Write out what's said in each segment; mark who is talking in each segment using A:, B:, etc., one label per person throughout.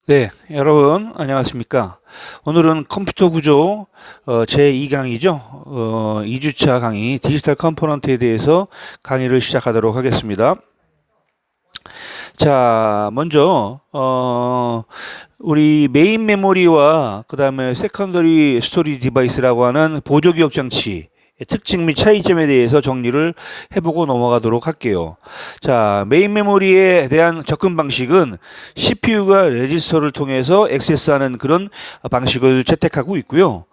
A: 네, 여러분 안녕하십니까? 오늘은 컴퓨터 구조 제2강이죠. 2주차 강의 디지털 컴포넌트에 대해서 강의를 시작하도록 하겠습니다. 자, 먼저 우리 메인 메모리와 그다음에 세컨더리 스토리지 디바이스라고 하는 보조 기억 장치 특징 및 차이점에 대해서 정리를 해보고 넘어가도록 할게요. 자, 메인 메모리에 대한 접근 방식은 CPU가 레지스터를 통해서 액세스하는 그런 방식을 채택하고 있고요.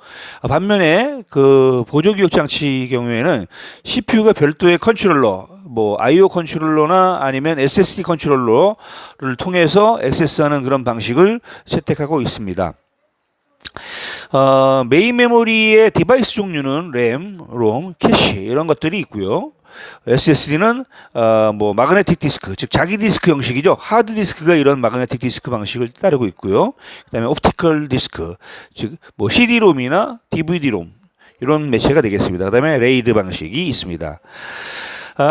A: 반면에 그 보조 기억 장치 경우에는 CPU가 별도의 컨트롤러, 뭐 I/O 컨트롤러나 아니면 SSD 컨트롤러를 통해서 액세스하는 그런 방식을 채택하고 있습니다. 메인 메모리의 디바이스 종류는 램, 롬, 캐시 이런 것들이 있고요. SSD는 뭐 마그네틱 디스크, 즉 자기 디스크 형식이죠. 하드 디스크가 이런 마그네틱 디스크 방식을 따르고 있고요. 그다음에 옵티컬 디스크, 즉 뭐 CD-롬이나 DVD-롬 이런 매체가 되겠습니다. 그다음에 레이드 방식이 있습니다.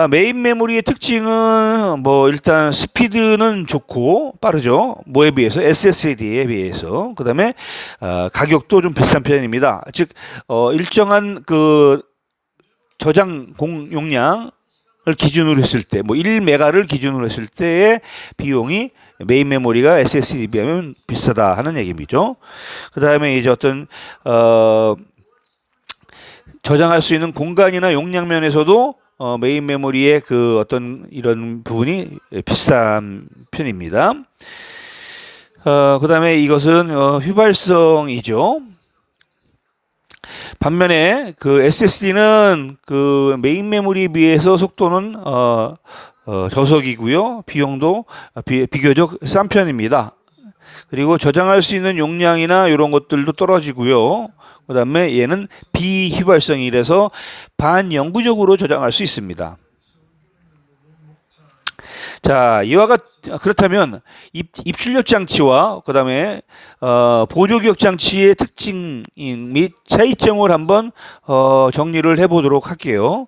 A: 메인 메모리의 특징은 뭐 일단 스피드는 좋고 빠르죠. 뭐에 비해서 SSD에 비해서. 그다음에 가격도 좀 비싼 편입니다. 즉 일정한 그 저장 용량을 기준으로 했을 때, 뭐 1메가를 기준으로 했을 때의 비용이 메인 메모리가 SSD에 비하면 비싸다 하는 얘기죠. 그다음에 이제 어떤 저장할 수 있는 공간이나 용량 면에서도 메인 메모리의 그 어떤 이런 부분이 비싼 편입니다. 그 다음에 이것은 휘발성이죠. 반면에 그 SSD는 그 메인 메모리에 비해서 속도는 저속이고요. 비용도 비교적 싼 편입니다. 그리고 저장할 수 있는 용량이나 이런 것들도 떨어지고요. 그 다음에 얘는 비휘발성이라서 반영구적으로 저장할 수 있습니다. 자, 그렇다면 입출력 장치와 그 다음에 보조 기억 장치의 특징 및 차이점을 한번 정리를 해보도록 할게요.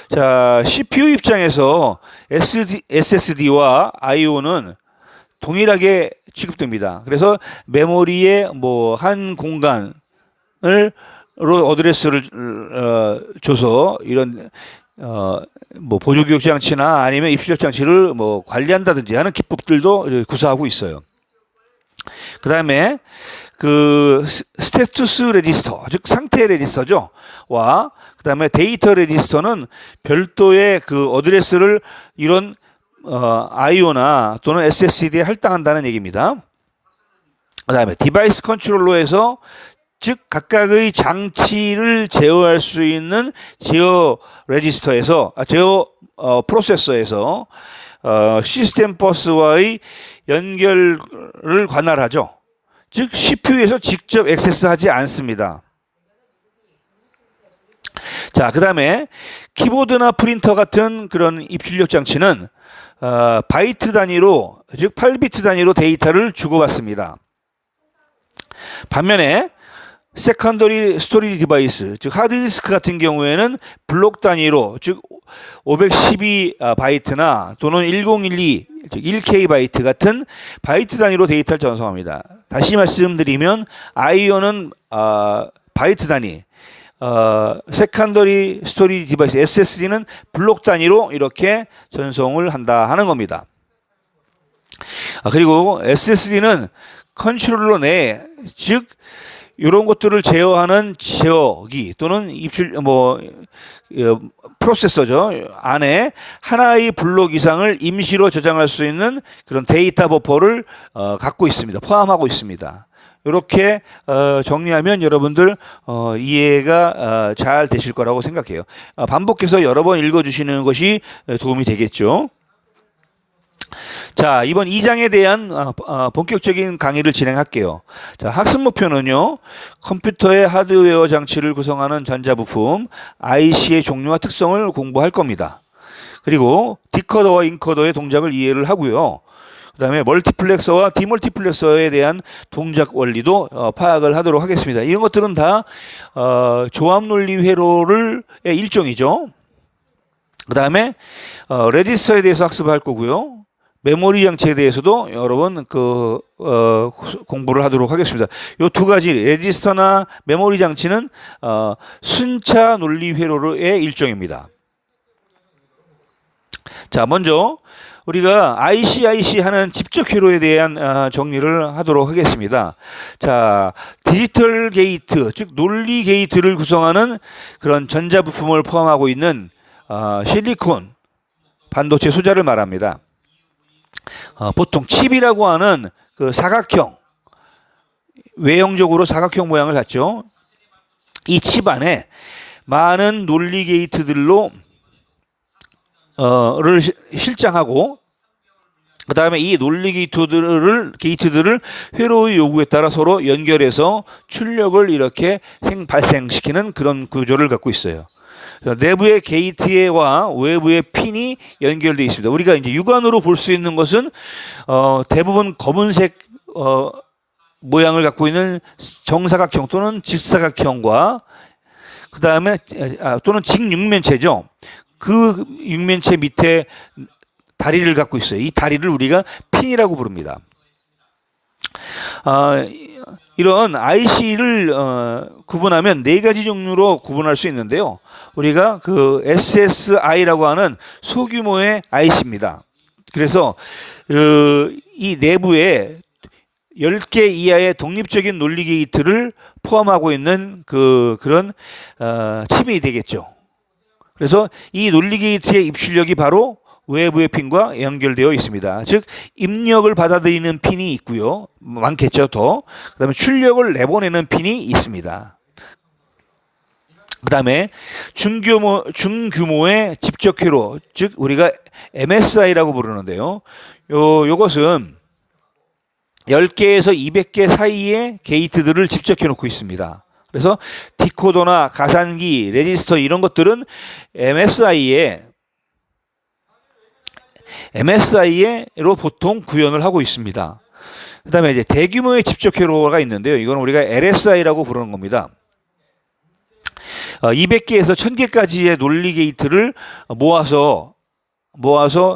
A: 자, CPU 입장에서 SSD와 I/O는 동일하게 취급됩니다. 그래서 메모리의 뭐 한 공간을 어드레스를 줘서 이런 뭐 보조 기억 장치나 아니면 입출력 장치를 뭐 관리한다든지 하는 기법들도 구사하고 있어요. 그 다음에 그 스테투스 레지스터, 즉 상태 레지스터죠. 와, 그 다음에 데이터 레지스터는 별도의 그 어드레스를 이런 I/O나 또는 SSD에 할당한다는 얘기입니다. 그 다음에 디바이스 컨트롤러에서 즉 각각의 장치를 제어할 수 있는 제어 프로세서에서 시스템 버스와의 연결을 관할하죠. 즉 CPU에서 직접 액세스하지 않습니다. 자, 그 다음에 키보드나 프린터 같은 그런 입출력 장치는 바이트 단위로, 즉 8비트 단위로 데이터를 주고받습니다. 반면에 세컨더리 스토리지 디바이스, 즉 하드디스크 같은 경우에는 블록 단위로, 즉 512바이트나 또는 1012, 즉 1K 바이트 같은 바이트 단위로 데이터를 전송합니다. 다시 말씀드리면 I/O는 바이트 단위, 세컨더리 스토리지 디바이스 SSD는 블록 단위로 이렇게 전송을 한다 하는 겁니다. 그리고 SSD는 컨트롤러 내에, 즉 이런 것들을 제어하는 제어기 또는 프로세서죠. 안에 하나의 블록 이상을 임시로 저장할 수 있는 그런 데이터 버퍼를 갖고 있습니다. 포함하고 있습니다. 이렇게 정리하면 여러분들 이해가 잘 되실 거라고 생각해요. 반복해서 여러 번 읽어주시는 것이 도움이 되겠죠. 자, 이번 2장에 대한 본격적인 강의를 진행할게요. 자, 학습 목표는요, 컴퓨터의 하드웨어 장치를 구성하는 전자부품 IC의 종류와 특성을 공부할 겁니다. 그리고 디코더와 인코더의 동작을 이해를 하고요. 그 다음에 멀티플렉서와 디멀티플렉서에 대한 동작 원리도 파악을 하도록 하겠습니다. 이런 것들은 다 조합논리 회로의 일종이죠. 그 다음에 레지스터에 대해서 학습할 거고요. 메모리 장치에 대해서도 여러분 공부를 하도록 하겠습니다. 이 두 가지 레지스터나 메모리 장치는 순차 논리 회로의 일종입니다. 자, 먼저 우리가 IC 하는 집적 회로에 대한 정리를 하도록 하겠습니다. 자, 디지털 게이트, 즉 논리 게이트를 구성하는 그런 전자 부품을 포함하고 있는 실리콘 반도체 소자를 말합니다. 보통 칩이라고 하는 그 사각형, 외형적으로 사각형 모양을 갖죠. 이 칩 안에 많은 논리 게이트들로 를 실장하고, 그 다음에 이 논리 게이트들을 회로의 요구에 따라 서로 연결해서 출력을 이렇게 발생시키는 그런 구조를 갖고 있어요. 내부의 게이트와 외부의 핀이 연결되어 있습니다. 우리가 이제 육안으로 볼 수 있는 것은 대부분 검은색 모양을 갖고 있는 정사각형 또는 직사각형과 그 다음에 또는 직육면체죠. 그 육면체 밑에 다리를 갖고 있어요. 이 다리를 우리가 핀이라고 부릅니다. 이런 IC를 구분하면 네 가지 종류로 구분할 수 있는데요. 우리가 그 SSI라고 하는 소규모의 IC입니다. 그래서 이 내부에 10개 이하의 독립적인 논리 게이트를 포함하고 있는 그런 칩이 되겠죠. 그래서 이 논리 게이트의 입출력이 바로 외부의 핀과 연결되어 있습니다. 즉 입력을 받아들이는 핀이 있고요. 많겠죠. 더. 그다음에 출력을 내보내는 핀이 있습니다. 그다음에 중규모의 집적 회로, 즉 우리가 MSI라고 부르는데요. 요것은 10개에서 200개 사이의 게이트들을 집적해 놓고 있습니다. 그래서 디코더나 가산기, 레지스터 이런 것들은 MSI로 보통 구현을 하고 있습니다. 그 다음에 이제 대규모의 집적 회로가 있는데요. 이건 우리가 LSI라고 부르는 겁니다. 200개에서 1000개까지의 논리 게이트를 모아서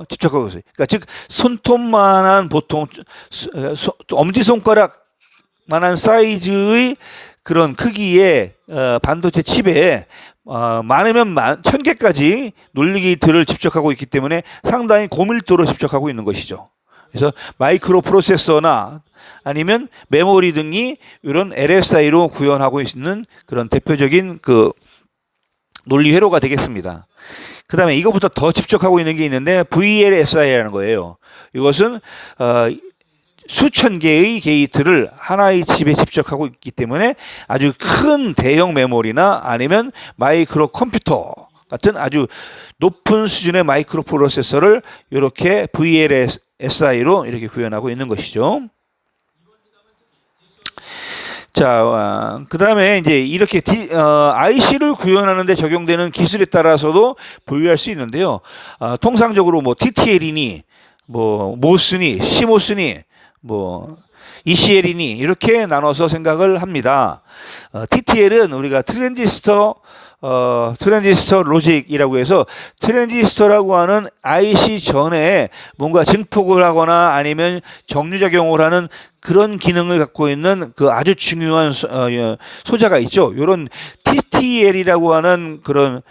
A: 집적하고 있어요. 그러니까 즉 손톱만한 보통 엄지손가락만한 사이즈의 그런 크기의 반도체 칩에 많으면 1000개까지 논리 게이트를 집적하고 있기 때문에 상당히 고밀도로 집적하고 있는 것이죠. 그래서 마이크로 프로세서나 아니면 메모리 등이 이런 LSI로 구현하고 있는 그런 대표적인 그 논리 회로가 되겠습니다. 그 다음에 이것보다 더 집적하고 있는 게 있는데 VLSI라는 거예요. 이것은 수천 개의 게이트를 하나의 칩에 집적하고 있기 때문에 아주 큰 대형 메모리나 아니면 마이크로 컴퓨터 같은 아주 높은 수준의 마이크로 프로세서를 이렇게 VLSI로 이렇게 구현하고 있는 것이죠. 자, 그 다음에 이제 이렇게 IC를 구현하는데 적용되는 기술에 따라서도 분류할 수 있는데요. 통상적으로 뭐 TTL이니, 뭐 모스니, 시모스니, 뭐 ECL이니 이렇게 나눠서 생각을 합니다. TTL은 우리가 트랜지스터 로직이라고 해서 트랜지스터라고 하는 IC 전에 뭔가 증폭을 하거나 아니면 정류작용을 하는 그런 기능을 갖고 있는 그 아주 중요한 소자가 있죠. 이런 TTL이라고 하는 그런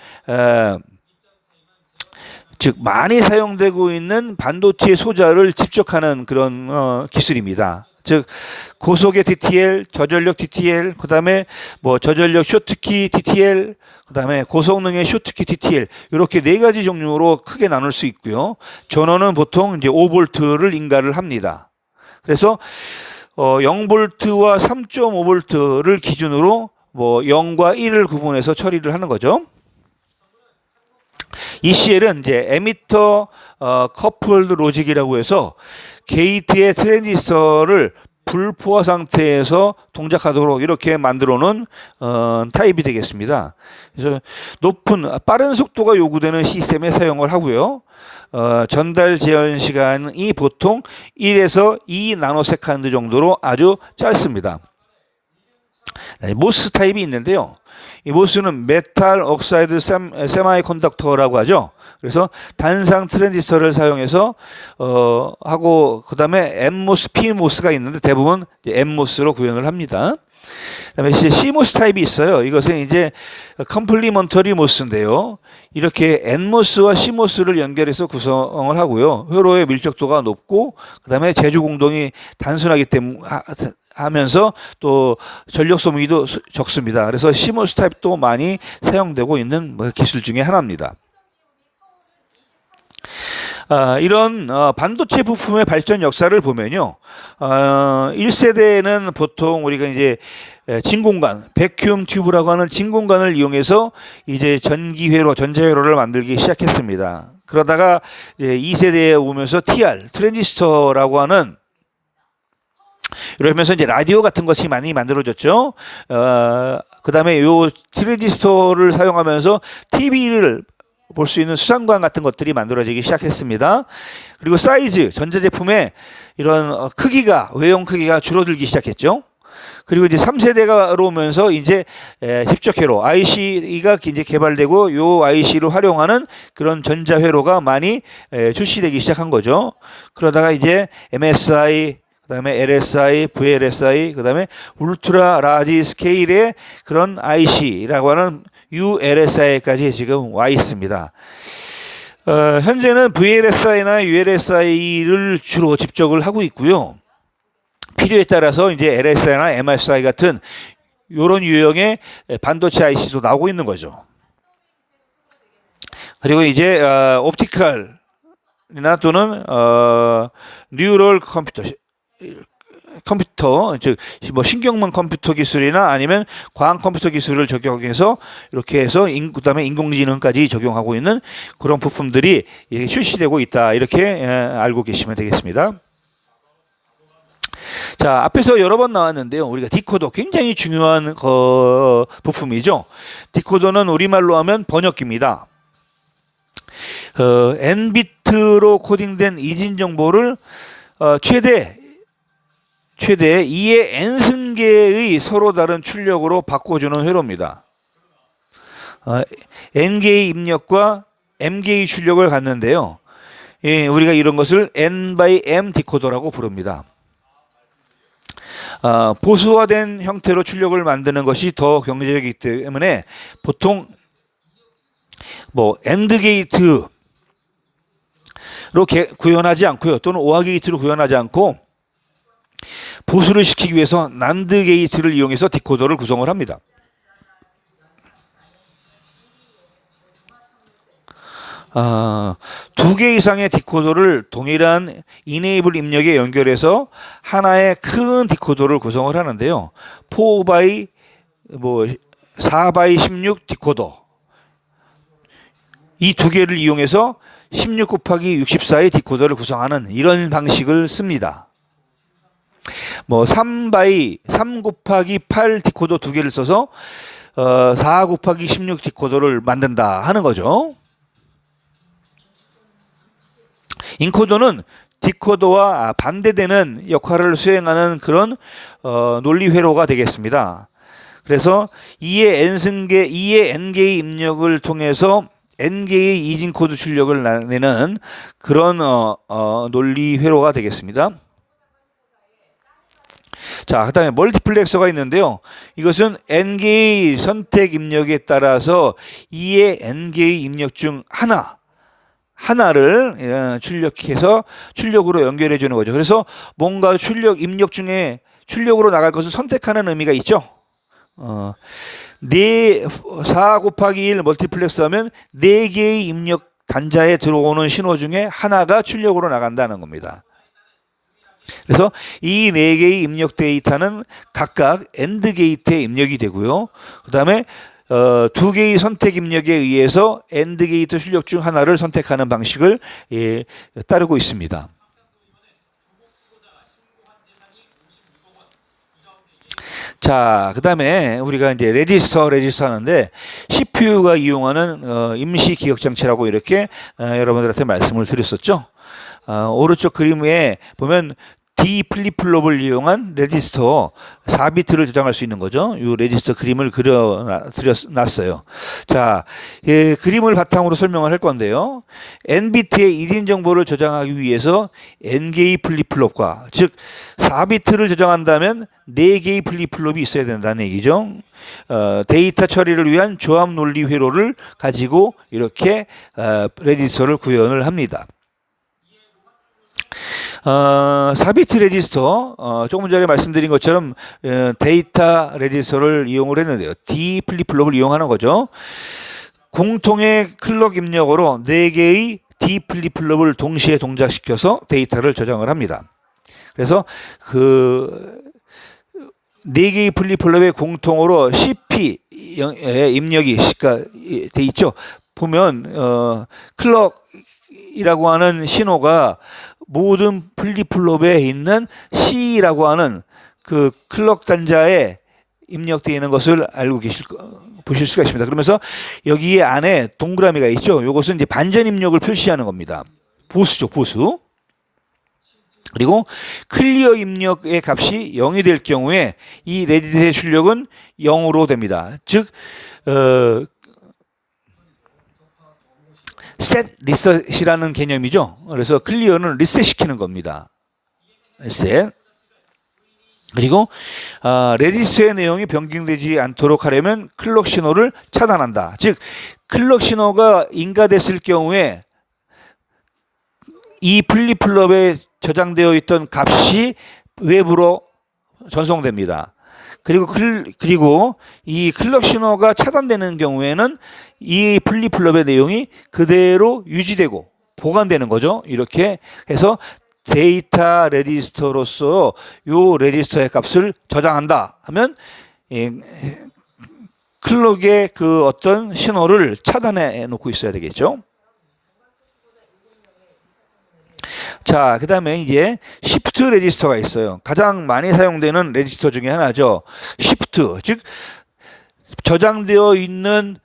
A: 즉 많이 사용되고 있는 반도체 소자를 집적하는 그런 기술입니다. 즉 고속의 TTL, 저전력 TTL, 그다음에 뭐 저전력 쇼트키 TTL, 그다음에 고성능의 쇼트키 TTL 이렇게 네 가지 종류로 크게 나눌 수 있고요. 전원은 보통 이제 5V를 인가를 합니다. 그래서 0V와 3.5V를 기준으로 뭐 0과 1을 구분해서 처리를 하는 거죠. ECL은 이제 에미터 커플드 로직이라고 해서 게이트의 트랜지스터를 불포화 상태에서 동작하도록 이렇게 만들어 놓은 타입이 되겠습니다. 그래서 빠른 속도가 요구되는 시스템에 사용을 하고요. 전달 재현 시간이 보통 1에서 2 나노세컨드 정도로 아주 짧습니다. 모스 타입이 있는데요. 이 모스는 메탈 옥사이드 세마이 컨덕터라고 하죠. 그래서 단상 트랜지스터를 사용해서 하고 그다음에 N모스, P모스가 있는데 대부분 N모스로 구현을 합니다. 그다음에 이제 CMOS 타입이 있어요. 이것은 이제 컴플리먼터리 모스인데요. 이렇게 N모스와 CMOS를 연결해서 구성을 하고요. 회로의 밀접도가 높고 그다음에 제조 공동이 단순하기 때문에 하면서 또 전력 소비도 적습니다. 그래서 CMOS 타입도 많이 사용되고 있는 기술 중에 하나입니다. 이런 반도체 부품의 발전 역사를 보면요. 1세대는 보통 우리가 이제 진공관, 백큐um 튜브라고 하는 진공관을 이용해서 이제 전기회로, 전자회로를 만들기 시작했습니다. 그러다가 이제 2세대에 오면서 TR, 트랜지스터라고 하는 이러면서 이제 라디오 같은 것이 많이 만들어졌죠. 그 다음에 요 트랜지스터를 사용하면서 TV를 볼 수 있는 수상관 같은 것들이 만들어지기 시작했습니다. 그리고 사이즈, 전자제품의 이런 크기가, 외형 크기가 줄어들기 시작했죠. 그리고 이제 3세대가 오면서 이제 입적회로, IC가 이제 개발되고 요 IC를 활용하는 그런 전자회로가 많이 출시되기 시작한 거죠. 그러다가 이제 MSI, 그다음에 LSI, VLSI, 그다음에 울트라 라지 스케일의 그런 IC라고 하는 ULSI까지 지금 와 있습니다. 현재는 VLSI나 ULSI를 주로 집적을 하고 있고요. 필요에 따라서 이제 LSI나 MSI 같은 이런 유형의 반도체 IC도 나오고 있는 거죠. 그리고 이제 옵티컬이나 또는 뉴럴 컴퓨터, 즉 뭐 신경망 컴퓨터 기술이나 아니면 광 컴퓨터 기술을 적용해서 이렇게 해서 그다음에 인공지능까지 적용하고 있는 그런 부품들이 출시되고 있다. 이렇게 알고 계시면 되겠습니다. 자, 앞에서 여러 번 나왔는데요. 우리가 디코더 굉장히 중요한 부품이죠. 디코더는 우리말로 하면 번역기입니다. N비트로 코딩된 이진 정보를 최대 2의 N승계의 서로 다른 출력으로 바꿔주는 회로입니다. N개의 입력과 M개의 출력을 갖는데요. 우리가 이런 것을 N/M 디코더라고 부릅니다. 보수화된 형태로 출력을 만드는 것이 더 경제적이기 때문에 보통 뭐 AND 게이트로 구현하지 않고요. 또는 OR 게이트로 구현하지 않고 보수를 시키기 위해서 난드 게이트를 이용해서 디코더를 구성을 합니다. 두 개 이상의 디코더를 동일한 이네이블 입력에 연결해서 하나의 큰 디코더를 구성을 하는데요. 4x16 디코더, 이 두 개를 이용해서 16 곱하기 64의 디코더를 구성하는 이런 방식을 씁니다. 3 곱하기 8 디코더 두 개를 써서 4 곱하기 16 디코더를 만든다 하는 거죠. 인코더는 디코더와 반대되는 역할을 수행하는 그런 논리 회로가 되겠습니다. 그래서 2의 N개의 입력을 통해서 N개의 이진 코드 출력을 내는 그런 논리 회로가 되겠습니다. 자, 그 다음에 멀티플렉서가 있는데요. 이것은 N개의 선택 입력에 따라서 2의 N개의 입력 중 하나를 출력해서 출력으로 연결해 주는 거죠. 그래서 뭔가 입력 중에 출력으로 나갈 것을 선택하는 의미가 있죠. 4 곱하기 1 멀티플렉스 하면 4개의 입력 단자에 들어오는 신호 중에 하나가 출력으로 나간다는 겁니다. 그래서 이 4개의 입력 데이터는 각각 AND 게이트에 입력이 되고요. 그 다음에 2개의 선택 입력에 의해서 AND 게이트 출력 중 하나를 선택하는 방식을 따르고 있습니다. 자, 그 다음에 우리가 이제 레지스터 하는데 CPU가 이용하는 임시 기억 장치라고 이렇게 여러분들한테 말씀을 드렸었죠. 오른쪽 그림에 보면 D 플립플롭을 이용한 레지스터 4비트를 저장할 수 있는 거죠. 이 레지스터 그림을 그려놨어요. 자, 그림을 바탕으로 설명을 할 건데요. N비트의 이진 정보를 저장하기 위해서 N개의 플립플롭과, 즉 4비트를 저장한다면 4개의 플립플롭이 있어야 된다는 얘기죠. 데이터 처리를 위한 조합 논리 회로를 가지고 이렇게 레지스터를 구현을 합니다. 4비트 레지스터, 조금 전에 말씀드린 것처럼 데이터 레지스터를 이용을 했는데요. D 플립플롭을 이용하는 거죠. 공통의 클럭 입력으로 4개의 D 플립플롭을 동시에 동작시켜서 데이터를 저장을 합니다. 그래서 그 4개의 플립플롭의 공통으로 CP의 입력이 돼 있죠. 보면 클럭이라고 하는 신호가 모든 플립플롭에 있는 C라고 하는 그 클럭 단자에 입력되어 있는 것을 보실 수가 있습니다. 그러면서 여기에 안에 동그라미가 있죠. 이것은 이제 반전 입력을 표시하는 겁니다. 보수죠, 보수. 그리고 클리어 입력의 값이 0이 될 경우에 이 레지스터의 출력은 0으로 됩니다. 즉, set 리셋이라는 개념이죠. 그래서 클리어는 리셋 시키는 겁니다. 리셋. 그리고 레지스터의 내용이 변경되지 않도록 하려면 클럭 신호를 차단한다. 즉 클럭 신호가 인가됐을 경우에 이 플립플롭에 저장되어 있던 값이 외부로 전송됩니다. 그리고 이 클럭 신호가 차단되는 경우에는 이 플립플롭의 내용이 그대로 유지되고 보관되는 거죠. 이렇게 해서 데이터 레지스터로서 요 레지스터의 값을 저장한다 하면 클럭의 그 어떤 신호를 차단해 놓고 있어야 되겠죠. 자, 그 다음에 이제 시프트 레지스터가 있어요. 가장 많이 사용되는 레지스터 중에 하나죠. 시프트, 즉 저장되어 있는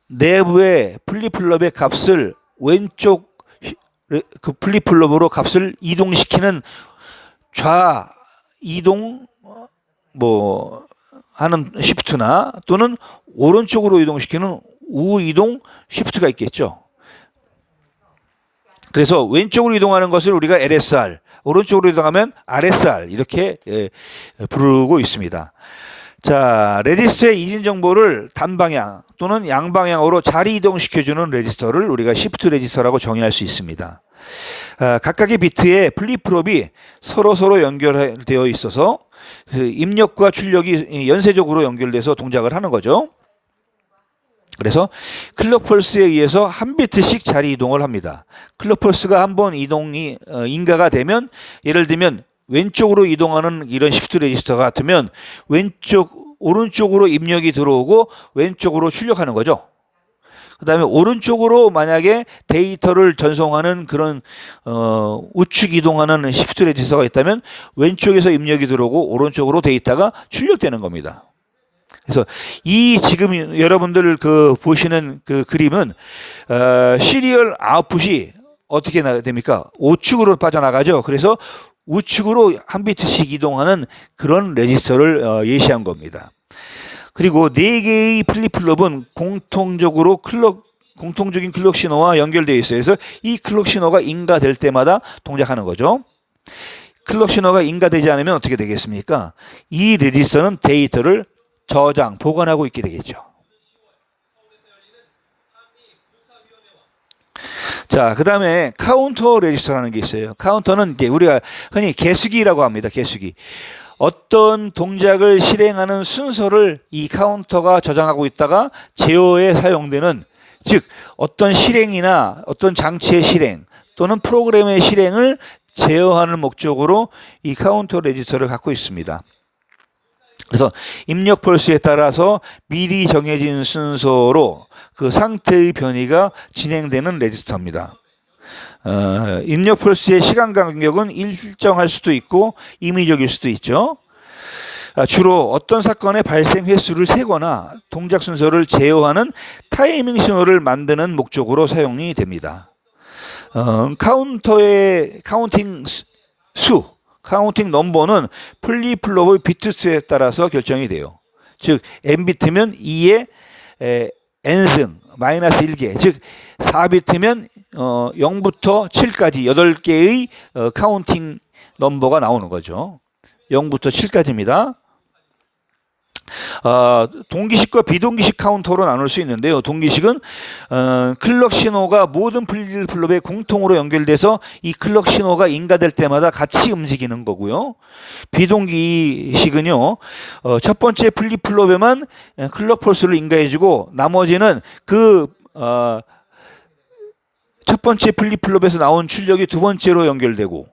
A: 내부의 플립플롭의 값을 왼쪽 그 플립플롭으로 값을 이동시키는 좌 이동 하는 시프트나 또는 오른쪽으로 이동시키는 우 이동 시프트가 있겠죠. 그래서 왼쪽으로 이동하는 것을 우리가 LSR, 오른쪽으로 이동하면 RSR 이렇게 부르고 있습니다. 자, 레지스터의 이진 정보를 단방향 또는 양방향으로 자리 이동시켜주는 레지스터를 우리가 시프트 레지스터라고 정의할 수 있습니다. 각각의 비트에 플립플롭이 서로 연결되어 있어서 그 입력과 출력이 연쇄적으로 연결돼서 동작을 하는 거죠. 그래서 클럭 펄스에 의해서 한 비트씩 자리 이동을 합니다. 클럭 펄스가 한번 이동이 인가가 되면, 예를 들면 왼쪽으로 이동하는 이런 시프트 레지스터 같으면 오른쪽으로 입력이 들어오고 왼쪽으로 출력하는 거죠. 그 다음에 오른쪽으로 만약에 데이터를 전송하는 그런 우측 이동하는 시프트 레지스터가 있다면 왼쪽에서 입력이 들어오고 오른쪽으로 데이터가 출력되는 겁니다. 그래서 이 지금 여러분들 보시는 그 그림은 시리얼 아웃풋이 어떻게 됩니까? 우측으로 빠져나가죠. 그래서 우측으로 한 비트씩 이동하는 그런 레지스터를 예시한 겁니다. 그리고 4개의 플립플롭은 공통적인 클럭 신호와 연결되어 있어요. 그래서 이 클럭 신호가 인가될 때마다 동작하는 거죠. 클럭 신호가 인가되지 않으면 어떻게 되겠습니까? 이 레지스터는 데이터를 보관하고 있게 되겠죠. 자, 그 다음에 카운터 레지스터라는 게 있어요. 카운터는 이제 우리가 흔히 개수기라고 합니다. 개수기. 어떤 동작을 실행하는 순서를 이 카운터가 저장하고 있다가 제어에 사용되는, 즉 어떤 실행이나 어떤 장치의 실행 또는 프로그램의 실행을 제어하는 목적으로 이 카운터 레지스터를 갖고 있습니다. 그래서 입력 펄스에 따라서 미리 정해진 순서로 그 상태의 변이가 진행되는 레지스터입니다. 입력 펄스의 시간 간격은 일정할 수도 있고 임의적일 수도 있죠. 주로 어떤 사건의 발생 횟수를 세거나 동작 순서를 제어하는 타이밍 신호를 만드는 목적으로 사용이 됩니다. 카운터의 카운팅 수, 카운팅 넘버는 플립플롭의 비트 수에 따라서 결정이 돼요. 즉 n비트면 2의 n승 마이너스 1개, 즉 4비트면 0부터 7까지 8개의 카운팅 넘버가 나오는 거죠. 0부터 7까지입니다. 동기식과 비동기식 카운터로 나눌 수 있는데요. 동기식은 클럭 신호가 모든 플립플롭에 공통으로 연결돼서 이 클럭 신호가 인가될 때마다 같이 움직이는 거고요. 비동기식은요, 첫 번째 플립플롭에만 클럭 펄스를 인가해주고 나머지는 첫 번째 플립플롭에서 나온 출력이 두 번째로 연결되고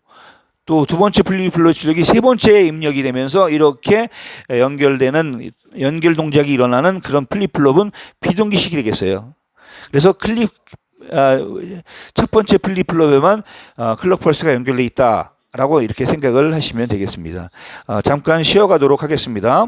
A: 또 두 번째 플립플롭 출력이 세 번째 입력이 되면서 이렇게 연결되는 연결 동작이 일어나는 그런 플립플롭은 비동기식이 되겠어요. 그래서 첫 번째 플립플롭에만 클럭 펄스가 연결돼 있다라고 이렇게 생각을 하시면 되겠습니다. 잠깐 쉬어가도록 하겠습니다.